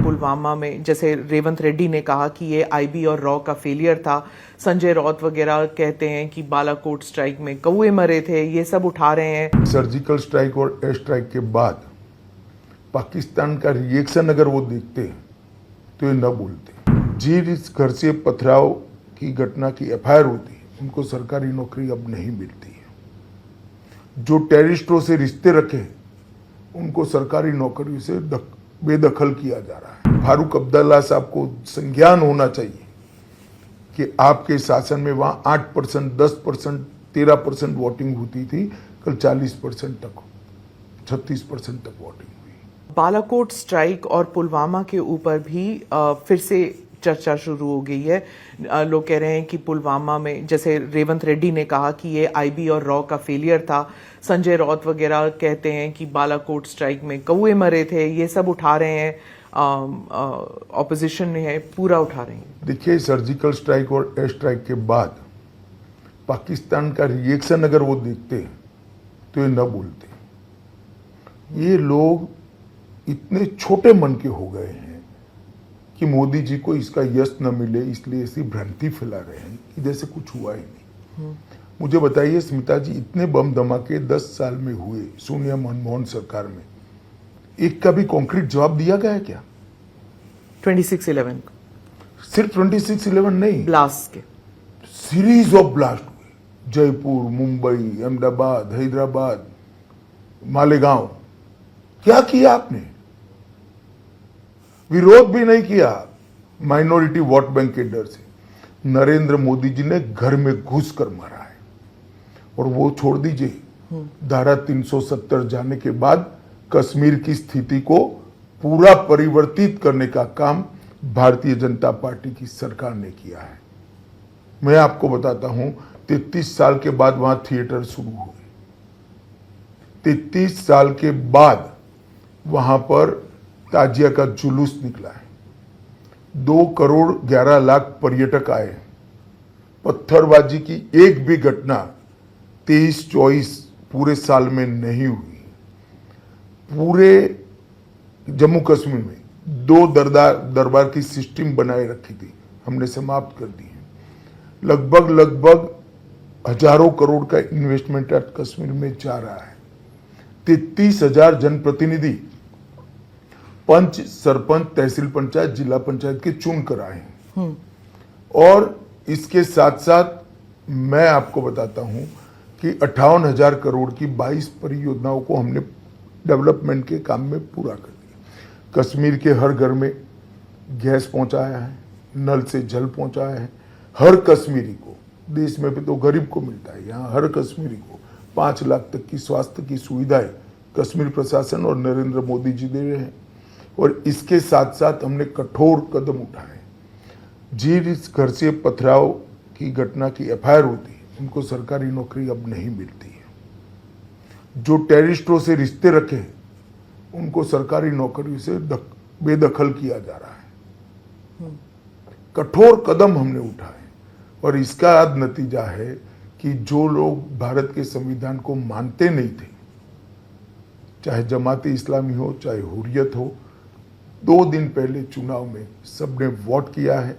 पुलवामा में, जैसे रेवंत रेड्डी ने कहा कि ये आईबी और रॉ का फेलियर था, संजय राउत वगैरह कहते हैं कि बालाकोट स्ट्राइक में कौए मरे थे, ये सब उठा रहे हैं। सर्जिकल स्ट्राइक और एयर स्ट्राइक के बाद पाकिस्तान का रिएक्शन अगर वो देखते तो ये न बोलते। जिस घर से पथराव की घटना की एफआईआर होती उनको सरकारी नौकरी अब नहीं मिलती है। जो टेररिस्टों से रिश्ते रखे उनको सरकारी नौकरी से बेदखल किया जा रहा है। फारूक अब्दुल्ला साहब को संज्ञान होना चाहिए कि आपके शासन में वहां 8%, 10%, 13% वोटिंग होती थी, कल 40% तक, 36% तक वोटिंग हुई। बालाकोट स्ट्राइक और पुलवामा के ऊपर भी फिर से चर्चा शुरू हो गई है। लोग कह रहे हैं कि पुलवामा में, जैसे रेवंत रेड्डी ने कहा कि ये आईबी और रॉ का फेलियर था, संजय राउत वगैरह कहते हैं कि बालाकोट स्ट्राइक में कौए मरे थे, ये सब उठा रहे हैं। ऑपोजिशन है पूरा उठा रहे हैं। देखिए, सर्जिकल स्ट्राइक और एयर स्ट्राइक के बाद पाकिस्तान का रिएक्शन अगर वो देखते तो ये न बोलते। ये लोग इतने छोटे मन के हो गए हैं कि मोदी जी को इसका यश न मिले इसलिए ऐसी भ्रांति फैला रहे हैं कि जैसे कुछ हुआ ही नहीं। मुझे बताइए स्मिता जी, इतने बम धमाके 10 साल में हुए सोनिया मनमोहन सरकार में, एक का भी कॉन्क्रीट जवाब दिया गया है क्या? 26/11 सिर्फ 26/11 नहीं, ब्लास्ट के सीरीज ऑफ ब्लास्ट हुए। जयपुर, मुंबई, अहमदाबाद, हैदराबाद, मालेगांव। क्या किया आपने? विरोध भी नहीं किया, माइनॉरिटी वोट बैंक के डर से। नरेंद्र मोदी जी ने घर में घुस कर मारा है। और वो छोड़ दीजिए, धारा 370 जाने के बाद कश्मीर की स्थिति को पूरा परिवर्तित करने का काम भारतीय जनता पार्टी की सरकार ने किया है। मैं आपको बताता हूं, 33 साल के बाद वहां थिएटर शुरू हुए। 33 साल के बाद वहां पर ताजिया का जुलूस निकला है। 2 करोड़ 11 लाख पर्यटक आए। पत्थरबाजी की एक भी घटना 23-24 पूरे साल में नहीं हुई। पूरे जम्मू कश्मीर में 2 दरबार की सिस्टम बनाए रखी थी, हमने समाप्त कर दी है। लगभग हजारों करोड़ का इन्वेस्टमेंट आज कश्मीर में जा रहा है। 33,000 जनप्रतिनिधि पंच, सरपंच, तहसील पंचायत, जिला पंचायत के चुन कर आए हैं। और इसके साथ साथ मैं आपको बताता हूं कि 58,000 करोड़ की 22 परियोजनाओं को हमने डेवलपमेंट के काम में पूरा कर दिया। कश्मीर के हर घर में गैस पहुंचाया है, नल से जल पहुंचाया है। हर कश्मीरी को, देश में भी तो गरीब को मिलता है, यहाँ हर कश्मीरी को 5 लाख तक की स्वास्थ्य की सुविधाएं कश्मीर प्रशासन और नरेंद्र मोदी जी दे रहे हैं। और इसके साथ साथ हमने कठोर कदम उठाए। जिस घर से पथराव की घटना की एफआईआर होती उनको सरकारी नौकरी अब नहीं मिलती है। जो टेररिस्टों से रिश्ते रखे उनको सरकारी नौकरी से बेदखल किया जा रहा है। कठोर कदम हमने उठाए और इसका आज नतीजा है कि जो लोग भारत के संविधान को मानते नहीं थे, चाहे जमाती इस्लामी हो, चाहे हुर्रियत हो, 2 दिन पहले चुनाव में सबने वोट किया है।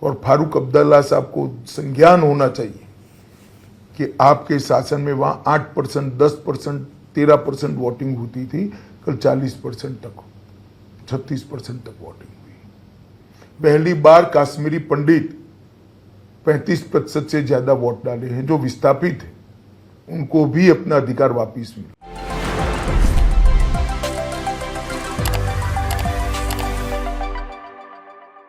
और फारूक अब्दुल्ला साहब को संज्ञान होना चाहिए कि आपके शासन में वहां 8%, 10%, 13% वोटिंग होती थी, कल 40% तक, 36% तक वोटिंग हुई। पहली बार कश्मीरी पंडित 35% से ज्यादा वोट डाले हैं। जो विस्थापित है उनको भी अपना अधिकार वापिस मिले।